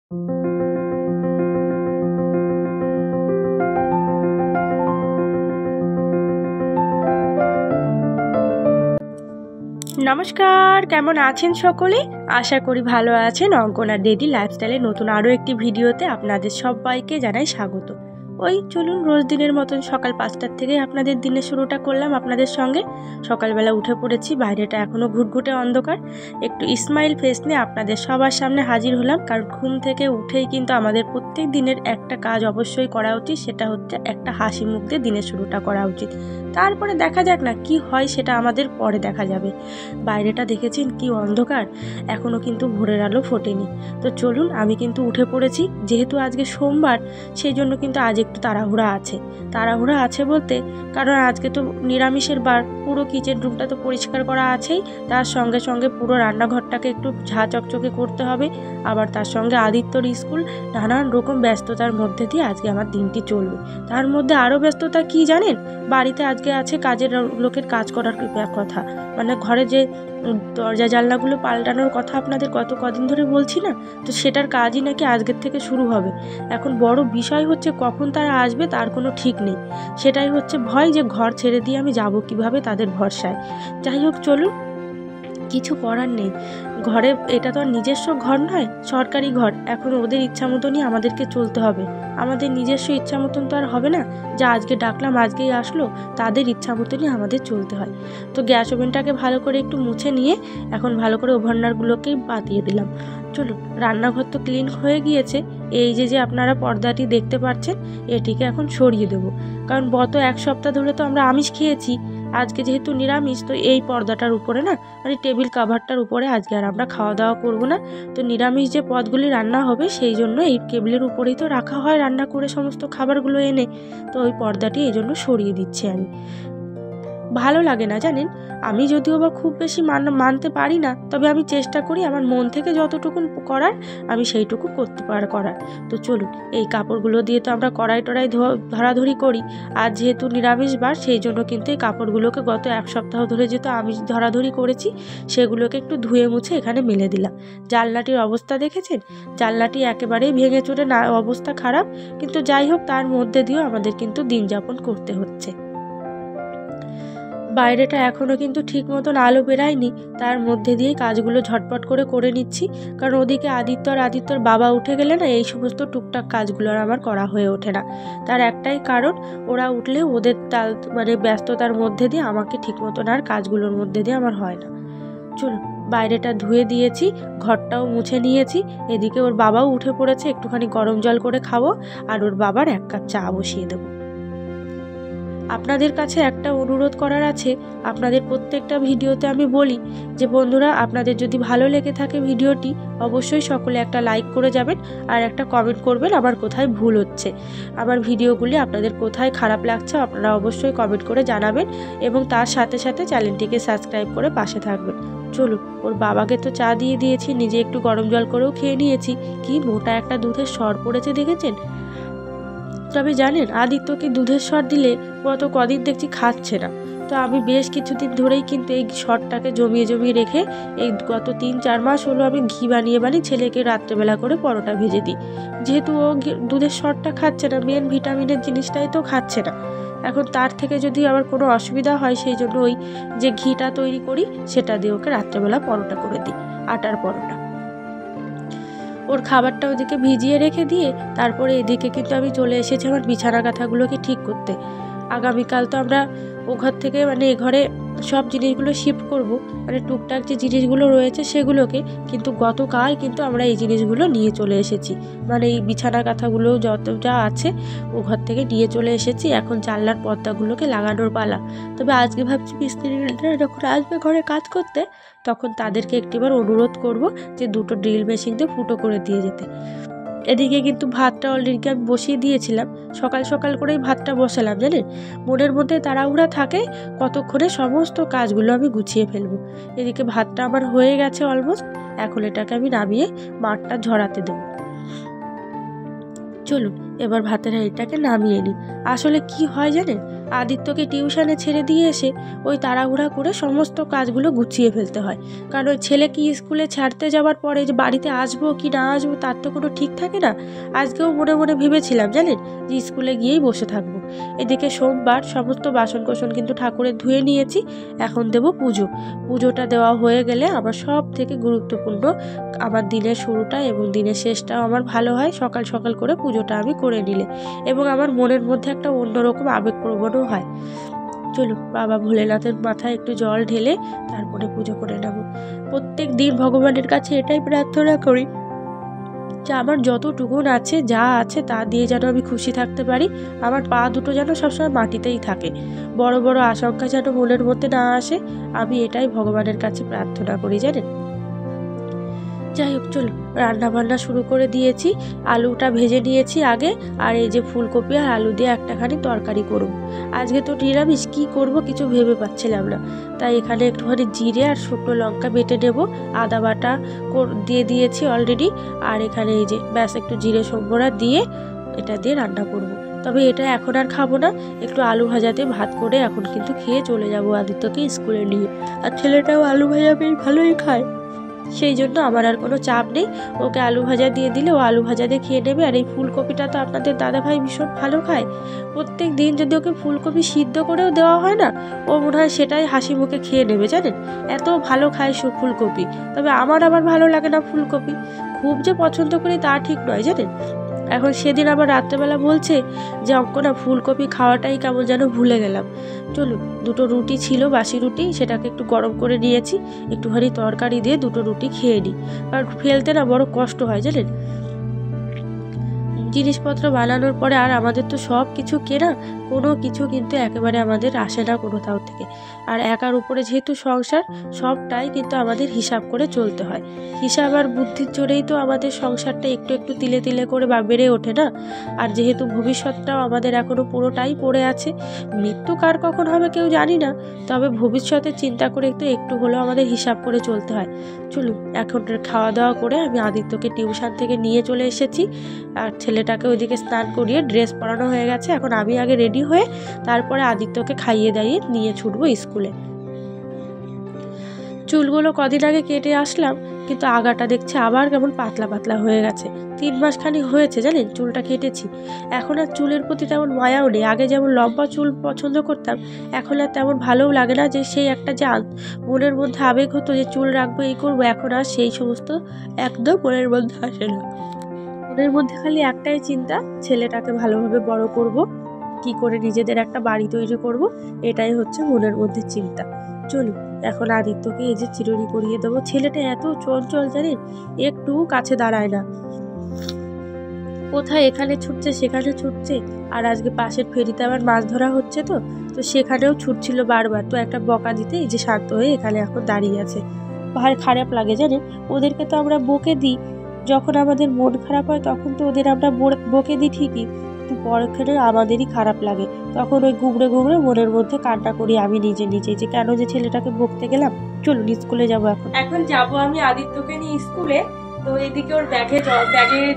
নমস্কার, কেমন আছেন সকলে? আশা করি ভালো আছেন। অঙ্কনা ডেইলি লাইফস্টাইলের নতুন আরও একটি ভিডিওতে আপনাদের সবাইকে জানাই স্বাগত। চলুন রোজ দিনের মতন সকাল 5টার থেকে আপনাদের দিনের শুরুটা করলাম আপনাদের সঙ্গে। সকালবেলা উঠে পড়েছি, বাইরেটা এখনও ঘুটঘুটে অন্ধকার। একটু স্মাইল ফেস নিয়ে আপনাদের সবার সামনে হাজির হলাম, কারণ ঘুম থেকে উঠেই কিন্তু আমাদের প্রত্যেক দিনের একটা কাজ অবশ্যই করা উচিত, সেটা হচ্ছে একটা হাসি মুখ দিয়ে দিনের শুরুটা করা উচিত। তারপরে দেখা যাক না কি হয়, সেটা আমাদের পরে দেখা যাবে। বাইরেটা দেখেছেন কি অন্ধকার, এখনও কিন্তু ভোরের আলো ফোটেনি। তো চলুন, আমি কিন্তু উঠে পড়েছি। যেহেতু আজকে সোমবার, সেই জন্য কিন্তু আজ একটু তাড়াহুড়া আছে বলতে, কারণ আজকে তো নিরামিষের বার। পুরো কিচেন রুমটা তো পরিষ্কার করা আছেই, তার সঙ্গে সঙ্গে পুরো রান্নাঘরটাকে একটু ঝাঁ চকচকে করতে হবে। আবার তার সঙ্গে আদিত্যর স্কুল, নানান রকম ব্যস্ততার মধ্যে দিয়ে আজকে আমার দিনটি চলবে। তার মধ্যে আরও ব্যস্ততা কি জানেন, বাড়িতে আজকে আছে কাজের লোকের কাজ করার কথা, মানে ঘরে যে দরজা জানলাগুলো পাল্টানোর কথা আপনাদের কদিন ধরে বলছি না, তো সেটার কাজই নাকি আজকের থেকে শুরু হবে। এখন বড় বিষয় হচ্ছে কখন তারা আসবে তার কোনো ঠিক নেই। সেটাই হচ্ছে ভয়, যে ঘর ছেড়ে দিয়ে আমি যাব কিভাবে তাদের ভরসায়। যাই হোক, চলুন, কিছু করার নেই। ঘরে এটা তো আর নিজস্ব ঘর নয়, সরকারি ঘর। এখন ওদের ইচ্ছা মতনই আমাদেরকে চলতে হবে। আমাদের নিজস্ব ইচ্ছা মতন তো আর হবে না, যা আজকে ডাকলাম আজকেই আসলো, তাদের ইচ্ছা মতনই আমাদের চলতে হয়। তো গ্যাস ওভেনটাকে ভালো করে একটু মুছে নিয়ে এখন ভালো করে ওভারনারগুলোকেই বাতিয়ে দিলাম। চলুন, রান্নাঘর তো ক্লিন হয়ে গিয়েছে। এই যে আপনারা পর্দাটি দেখতে পাচ্ছেন, এটিকে এখন সরিয়ে দেবো, কারণ গত এক সপ্তাহ ধরে তো আমরা আমিষ খেয়েছি। আজকে যেহেতু নিরামিষ, তো এই পর্দাটার উপরে না, মানে টেবিল কাভারটার উপরে আজকে আর আমরা খাওয়া দাওয়া করব না। তো নিরামিষ যে পদগুলি রান্না হবে, সেই জন্য এই টেবিলের উপরেই তো রাখা হয় রান্না করে সমস্ত খাবারগুলো এনে। তো ওই পর্দাটি এই জন্য সরিয়ে দিচ্ছি আমি। ভালো লাগে না জানেন, আমি যদিও বা খুব বেশি মানতে পারি না, তবে আমি চেষ্টা করি আমার মন থেকে যতটুকু করার আমি সেইটুকু করতে করার। তো চলুন, এই কাপড়গুলো দিয়ে তো আমরা কড়াই ধরাধরি করি। আর যেহেতু নিরামিষ বার, সেই জন্য কিন্তু এই কাপড়গুলোকে গত এক সপ্তাহ ধরে যেহেতু আমি ধরাধরি করেছি, সেগুলোকে একটু ধুয়ে মুছে এখানে মেলে দিলাম। জানলাটির অবস্থা দেখেছেন, জানলাটি একেবারেই ভেঙে চুরে না, অবস্থা খারাপ। কিন্তু যাই হোক, তার মধ্যে দিয়েও আমাদের কিন্তু দিন যাপন করতে হচ্ছে। বাইরেটা এখনও কিন্তু ঠিক মতন আলো বেরায়নি, তার মধ্যে দিয়ে কাজগুলো ঝটপট করে নিচ্ছি। কারণ ওদিকে আদিত্যর বাবা উঠে গেলে না, এই সমস্ত টুকটাক কাজগুলো আর আমার করা হয়ে ওঠে না। তার একটাই কারণ, ওরা উঠলে ওদের মানে ব্যস্ততার মধ্যে দিয়ে আমাকে ঠিক মতন আর কাজগুলোর মধ্যে দিয়ে আমার হয় না। চলুন, বাইরেটা ধুয়ে দিয়েছি, ঘরটাও মুছে নিয়েছি। এদিকে ওর বাবাও উঠে পড়েছে, একটুখানি গরম জল করে খাবো, আর ওর বাবার 1 কাপ চা বসিয়ে দেবো। আপনাদের কাছে একটা অনুরোধ করার আছে। আপনাদের প্রত্যেকটা ভিডিওতে আমি বলি যে বন্ধুরা, আপনাদের যদি ভালো লেগে থাকে ভিডিওটি, অবশ্যই সকলে একটা লাইক করে যাবেন, আর একটা কমেন্ট করবেন আমার কোথায় ভুল হচ্ছে। আমার ভিডিওগুলি আপনাদের কোথায় খারাপ লাগছে আপনারা অবশ্যই কমেন্ট করে জানাবেন, এবং তার সাথে সাথে চ্যানেলটিকে সাবস্ক্রাইব করে পাশে থাকবেন। চলুন, ওর বাবাকে তো চা দিয়ে দিয়েছি, নিজে একটু গরম জল করেও খেয়ে নিয়েছি। কি মোটা একটা দুধের সর পড়েছে দেখেছেন? তবে জানেন, আদিত্যকে দুধের সর দিলে গত কদিন দেখছি খাচ্ছে না। তো আমি বেশ কিছুদিন ধরেই কিন্তু এই সরটাকে জমিয়ে রেখে এই গত 3-4 মাস হলো আমি ঘি বানিয়ে ছেলেকে রাত্রেবেলা করে পরোটা ভেজে দিই। যেহেতু ও দুধের সরটা খাচ্ছে না, মেন ভিটামিনের জিনিসটাই তো খাচ্ছে না। এখন তার থেকে যদি আবার কোনো অসুবিধা হয়, সেই জন্য ওই যে ঘিটা তৈরি করি, সেটা দিয়ে ওকে রাত্রেবেলা পরোটা করে দিই, আটার পরোটা। ওর খাবারটা ওদিকে ভিজিয়ে রেখে দিয়ে তারপরে এদিকে কিন্তু আমি চলে এসেছি আমার বিছানা কাঁথাগুলোকে ঠিক করতে। আগামীকাল তো আমরা ও ঘর থেকে মানে এ ঘরে সব জিনিসগুলো শিফট করব, মানে টুকটাক যে জিনিসগুলো রয়েছে সেগুলোকে। কিন্তু গতকাল কিন্তু আমরা এই জিনিসগুলো নিয়ে চলে এসেছি, মানে এই বিছানা কাঁথাগুলো যত যা আছে ও ঘর থেকে নিয়ে চলে এসেছি। এখন জানলার পর্দাগুলোকে লাগানোর পালা। তবে আজকে ভাবছি মিস্ত্রিরা যখন আসবে ঘরে কাজ করতে, তখন তাদেরকে একটিবার অনুরোধ করব যে 2টো ড্রিল মেশিন দিয়ে ফুটো করে দিয়ে যেতে। এদিকে কিন্তু ভাতটা অলরেডি আমি বসিয়ে দিয়েছিলাম, সকাল সকাল করেই ভাতটা বসালাম জানেন। মনের মধ্যে তাড়াহুড়া থাকে, কতক্ষণে সমস্ত কাজগুলো আমি গুছিয়ে ফেলবো। এদিকে ভাতটা আমার হয়ে গেছে অলমোস্ট, এখন এটাকে আমি নামিয়ে মাঠটা ঝরাতে দেবো। চলুন, এবার ভাতের হাঁড়িটাকে নামিয়ে নিই। আসলে কি হয় জানেন, আদিত্যকে টিউশনে ছেড়ে দিয়ে এসে ওই তাড়াহুড়া করে সমস্ত কাজগুলো গুছিয়ে ফেলতে হয়। কারণ ওই ছেলেকে স্কুলে ছাড়তে যাওয়ার পরে যে বাড়িতে আসবো কি না আসবো তার তো কোনো ঠিক থাকে না। আজকেও মনে মনে ভেবেছিলাম জানেন যে স্কুলে গিয়েই বসে থাকবো। এদিকে সোমবার সমস্ত বাসন কোসন কিন্তু ঠাকুরের ধুয়ে নিয়েছি, এখন দেব পুজো। পুজোটা দেওয়া হয়ে গেলে আমার সব থেকে গুরুত্বপূর্ণ আমার দিনের শুরুটা এবং দিনের শেষটাও আমার ভালো হয় সকাল সকাল করে পুজোটা আমি করে নিলে, এবং আমার মনের মধ্যে একটা অন্যরকম আবেগপ্রবণও হয়। চলুন বাবা ভোলেনাথের মাথায় একটু জল ঢেলে তারপরে পুজো করে নেব। প্রত্যেক দিন ভগবানের কাছে এটাই প্রার্থনা করি যে আমার যতটুকুন আছে যা আছে তা দিয়ে যেন আমি খুশি থাকতে পারি, আমার পা দুটো যেন সবসময় মাটিতেই থাকে, বড় বড় আশঙ্কা যেন মনের মধ্যে না আসে। আমি এটাই ভগবানের কাছে প্রার্থনা করি জানেন। যাই হোক চলো রান্না বান্না শুরু করে দিয়েছি। আলুটা ভেজে নিয়েছি আগে, আর এই যে ফুলকপি আর আলু দিয়ে একটাখানি তরকারি করব। আজকে তো নিরামিষ, কী করব কিছু ভেবে পাচ্ছিলাম না, তাই এখানে একটুখানি জিরে আর শুকনো লঙ্কা বেটে নেব, আদা বাটা দিয়ে দিয়েছি অলরেডি, আর এখানে এই যে ব্যাস একটু জিরে সম্বরা দিয়ে এটা দিয়ে রান্না করব। তবে এটা এখন আর খাবো না, একটু আলু ভাজাতে ভাত করে এখন কিন্তু খেয়ে চলে যাব আদিত্যকে স্কুলে নিয়ে। আর ছেলেটাও আলু ভাজা বেশ ভালোই খায়, সেই জন্য আমার আর কোনো চাপ নেই। ওকে আলু ভাজা দিয়ে দিলে ও আলু ভাজা দিয়ে খেয়ে নেবে। আর এই ফুলকপিটা তো আপনাদের দাদাভাই ভীষণ ভালো খায়, প্রত্যেক দিন যদি ওকে ফুলকপি সিদ্ধ করেও দেওয়া হয় না, ও মনে হয় সেটাই হাসি মুখে খেয়ে নেবে জানেন, এত ভালো খায় ফুলকপি। তবে আমার আবার ভালো লাগে না ফুলকপি, খুব যে পছন্দ করি তা ঠিক নয় জানেন। এখন সেদিন আবার রাত্রেবেলা বলছে যে অঙ্কনা ফুলকপি খাওয়াটাই কেমন যেন ভুলে গেলাম। চলুন দুটো রুটি ছিল বাসি রুটি, সেটাকে একটু গরম করে নিয়েছি, একটুখানি তরকারি দিয়ে দুটো রুটি খেয়ে নিই, কারণ ফেলতে না বড় কষ্ট হয় জানেন। জিনিসপত্র বানানোর পরে আর আমাদের তো সব কিছু কেনা, কোনো কিছু কিন্তু একেবারে আমাদের আসে না কোথাও থেকে। আর একার উপরে যেহেতু সংসার, সবটাই কিন্তু আমাদের হিসাব করে চলতে হয়। হিসাব আর বুদ্ধির জোরেই তো আমাদের সংসারটা একটু একটু তিলে তিলে করে বেড়ে ওঠে না। আর যেহেতু ভবিষ্যৎটাও আমাদের এখনও পুরোটাই পড়ে আছে, মৃত্যু কার কখন হবে কেউ জানি না, তবে ভবিষ্যতে চিন্তা করে একটু হলেও আমাদের হিসাব করে চলতে হয়। চলুন এখন খাওয়া দাওয়া করে আমি আদিত্যকে টিউশন থেকে নিয়ে চলে এসেছি, আর ছেলেটাকে ওইদিকে স্নান করিয়ে ড্রেস পরানো হয়ে গেছে। এখন আমি আগে রেডি হয়ে তারপরে আদিত্যকে খাইয়ে দাইয়ে নিয়ে ছুটবো স্কুলে। চুলগুলো কদিন আগে কেটে আসলাম, কিন্তু আগাটা দেখছি আবার কেমন পাতলা পাতলা হয়ে গেছে। 3 মাস খানি হয়েছে জানেন চুলটা কেটেছি। এখন আর চুলের প্রতি তেমন মায়াও নেই, আগে যেমন লম্বা চুল পছন্দ করতাম, এখন আর তেমন ভালোও লাগে না। যে সেই একটা যে মনের মধ্যে আবেগ হতো যে চুল রাখবো এই করবো, এখন আর সেই সমস্ত একদম মনের মধ্যে আসে না। মনের মধ্যে খালি একটাই চিন্তা, ছেলেটাকে ভালোভাবে বড় করব, কি করে নিজেদের একটা বাড়ি তৈরি করব, এটাই হচ্ছে মনের মধ্যে চিন্তা। চলুন এখন আদিত্যকে এই যে চিরুনি করিয়ে দেবো। ছেলেটা এত চঞ্চল জানেন, একটু কাছে দাঁড়ায় না, কোথায় এখানে ছুটছে সেখানে ছুটছে। আর আজকে পাশের ফেরিতে আবার মাছ ধরা হচ্ছে, তো সেখানেও ছুটছিল বারবার। তো একটা বকা দিতে এই যে শান্ত হয়ে এখানে এখন দাঁড়িয়ে আছে। ভার খারাপ লাগে জানেন, ওদেরকে তো আমরা বকে দিই, যখন আমাদের মন খারাপ হয় তখন তো ওদের আমরা বকে দিই ঠিকই, কিন্তু পরক্ষণে আমাদেরই খারাপ লাগে, তখন ওই গুবড়ে গুবড়ে মনের মধ্যে কান্না করি আমি নিজে নিজে যে কেন যে ছেলেটাকে বকতে গেলাম। চলুন স্কুলে যাবো। এখন যাবো আমি আদিত্যকে নিয়ে স্কুলে। তো এদিকে ওর ব্যাগে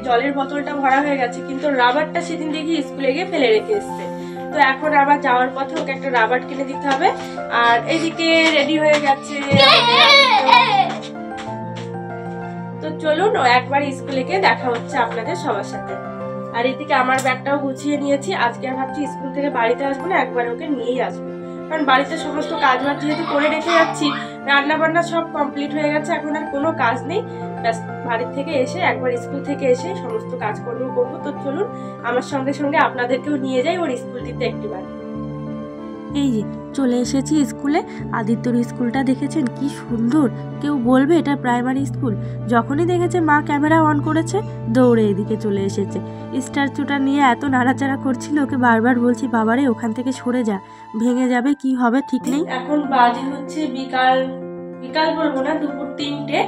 জলের বোতলটা ভরা হয়ে গেছে, কিন্তু রাবারটা সেদিন দেখি স্কুলে গিয়ে ফেলে রেখে এসছে। তো এখন আবার যাওয়ার পথে ওকে একটা রাবার কিনে দিতে হবে। আর এদিকে রেডি হয়ে গেছে, তো চলুন একবার স্কুলে গিয়ে দেখা হচ্ছে আপনাদের সবার সাথে। আর এদিকে আমার ব্যাগটাও গুছিয়ে নিয়েছি, আজকে আর ভাবছি স্কুল থেকে বাড়িতে আসবো না, একবার ওকে নিয়েই আসবো, কারণ বাড়িতে সমস্ত কাজ বাজ যেহেতু করে রেখে যাচ্ছি, রান্না বান্না সব কমপ্লিট হয়ে গেছে, এখন আর কোনো কাজ নেই। ব্যাস বাড়ির থেকে এসে একবার স্কুল থেকে এসে সমস্ত কাজকর্ম করবো। তো চলুন আমার সঙ্গে সঙ্গে আপনাদেরকেও নিয়ে যাই ওর স্কুল দিতে একটিবার। এই যে চলে এসেছি স্কুলে। আদিত্যর স্কুলটা দেখেছেন কি সুন্দর, কেউ বলবে এটা প্রাইমারি স্কুল। যখনই দেখেছে মা ক্যামেরা অন করেছে দৌড়ে এদিকে চলে এসেছে। স্ট্যাচুটা নিয়ে এত নাড়াচাড়া করছিল, ওকে বারবার বলছি বাবারে ওখান থেকে সরে যা, ভেঙে যাবে, কি হবে ঠিক নেই। এখন বাজে হচ্ছে বিকাল বলবো না, দুপুর 3টে,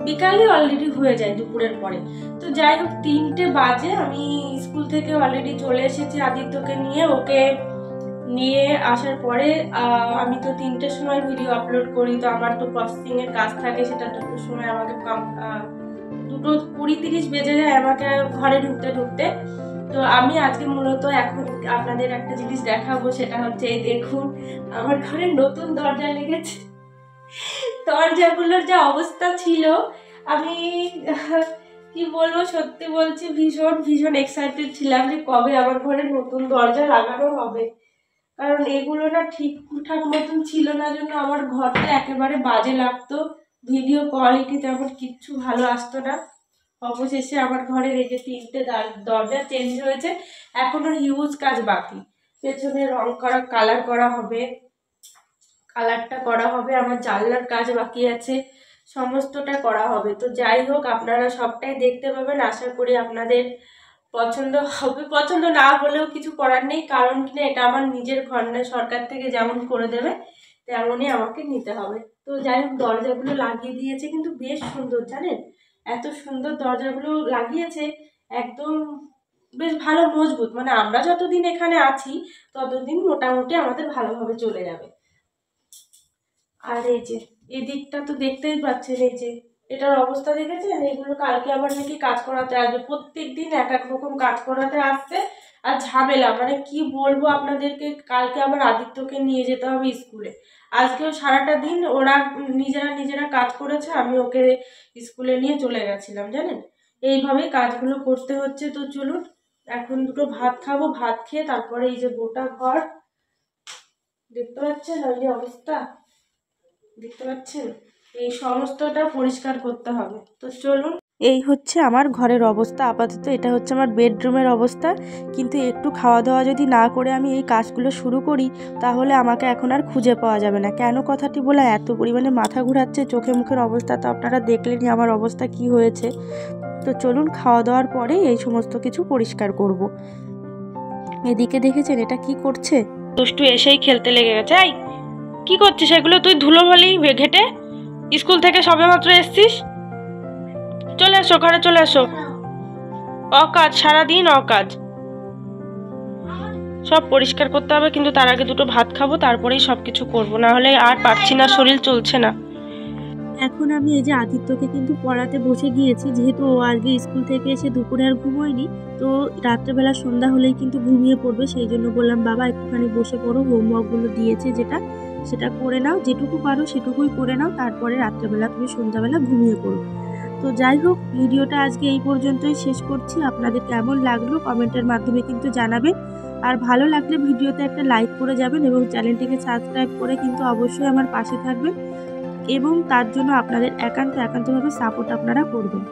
বিকালই অলরেডি হয়ে যায় দুপুরের পরে। তো যাই হোক 3টে বাজে, আমি স্কুল থেকে অলরেডি চলে এসেছি আদিত্যকে নিয়ে। ওকে নিয়ে আসার পরে আমি তো 3টের সময় ভিডিও আপলোড করি, তো আমার তো প্রসেসিং এর কাজ থাকে, সেটা 2টোর সময় আমাকে 2:20-30 বেজে যায় আমাকে ঘরে ঢুকতে। তো আমি আজকে মূলত এখন আপনাদের একটা জিনিস দেখাবো, সেটা হচ্ছে এই দেখুন আমার ঘরে নতুন দরজা লেগেছে। দরজাগুলোর যা অবস্থা ছিল, আমি কি বলবো, সত্যি বলছি ভীষণ ভীষণ এক্সাইটেড ছিলাম যে কবে আমার ঘরে নতুন দরজা লাগানো হবে। কারণ এগুলো না ঠিকঠাক মতন ছিল না, জন্য আমার ঘরটা একেবারে বাজে লাগতো, ভিডিও কোয়ালিটি তেমন কিচ্ছু ভালো আসতো না। অবশেষে আমার ঘরের এই যে 3টে দরজা চেঞ্জ হয়েছে, এখনো হিউজ কাজ বাকি। পেছনে রং করা, কালার করা হবে, কালারটা করা হবে, আমার জানলার কাজ বাকি আছে, সমস্তটা করা হবে। তো যাই হোক, আপনারা সবটাই দেখতে পাবেন, আশা করি আপনাদের পছন্দ হবে। পছন্দ না হলেও কিছু করার নেই, কারণ কিনা এটা আমার নিজের ঘর না, সরকার থেকে যেমন করে দেবে তেমনই আমাকে নিতে হবে। তো যাই হোক, দরজাগুলো লাগিয়ে দিয়েছে, কিন্তু বেশ সুন্দর, জানেন এত সুন্দর দরজাগুলো লাগিয়েছে, একদম বেশ ভালো মজবুত। মানে আমরা যতদিন এখানে আছি ততদিন মোটামুটি আমাদের ভালোভাবে চলে যাবে। আর এই যে এই দিকটা তো দেখতেই পাচ্ছেন, এই যে এটার অবস্থা দেখেছেন, এগুলো কালকে আবার নাকি কাজ করাতে আসবে, প্রত্যেক দিন এক এক রকম কাজ করাতে আসছে। আর ঝামেলা, মানে কি বলবো আপনাদেরকে, কালকে আবার আদিত্যকে নিয়ে যেতে হবে স্কুলে। আজকেও সারাটা দিন ওরা নিজেরা কাজ করেছে, আমি ওকে স্কুলে নিয়ে চলে গেছিলাম, জানেন এইভাবেই কাজগুলো করতে হচ্ছে। তো চলুন এখন দুটো ভাত খাবো, ভাত খেয়ে তারপরে এই যে গোটা ঘর দেখতে পাচ্ছেন, ওই যে অবস্থা দেখতে পাচ্ছেন, এই সমস্তটা পরিষ্কার করতে হবে। তো চলুন, এই হচ্ছে আমার ঘরের অবস্থা আপাতত। এটা হচ্ছে আমার বেডরুমের অবস্থা। কিন্তু একটু খাওয়া দাওয়া যদি না করে আমি এই কাজগুলো শুরু করি, তাহলে আমাকে এখন আর খুঁজে পাওয়া যাবে না। কেন কথাটি বলা, এত পরিমাণে মাথা ঘোরাচ্ছে, চোখে মুখের অবস্থা তো আপনারা দেখলেনই আমার অবস্থা কি হয়েছে। তো চলুন, খাওয়া দাওয়ার পরে এই সমস্ত কিছু পরিষ্কার করব। এদিকে দেখেছেন এটা কি করছে, দুষ্টু এসেই খেলতে লেগে গেছে। এই কি করছিস এগুলো, তুই ধুলো বালি ঘেটে স্কুল থেকে সবে মাত্র এসছিস, চলে এসো ঘরে, চলে এসো। অকাজ, সারাদিন অকাজ, সব পরিষ্কার করতে হবে। কিন্তু তার আগে দুটো ভাত খাবো, তারপরেই সব কিছু করবো, না হলে আর পারছি না, শরীর চলছে না। এখন আমি এই যে আদিত্যকে কিন্তু পড়াতে বসে গিয়েছি, যেহেতু ও আজকে স্কুল থেকে এসে দুপুরে আর ঘুমোয়নি, তো রাত্রেবেলা সন্ধ্যা হলেই কিন্তু ঘুমিয়ে পড়বে। সেই জন্য বললাম বাবা একটুখানি বসে পড়ো, হোমওয়ার্কগুলো দিয়েছে সেটা করে নাও, যেটুকু পারো সেটুকুই করে নাও, তারপরে রাত্রেবেলা তুমি সন্ধ্যাবেলা ঘুমিয়ে পড়ো। তো যাই হোক, ভিডিওটা আজকে এই পর্যন্তই শেষ করছি। আপনাদের কেমন লাগলো কমেন্টের মাধ্যমে কিন্তু জানাবেন। আর ভালো লাগলে ভিডিওতে একটা লাইক করে যাবেন এবং চ্যানেলটিকে সাবস্ক্রাইব করে কিন্তু অবশ্যই আমার পাশে থাকবেন, এবং তার জন্য আপনাদের একান্তভাবে সাপোর্ট আপনারা করবেন।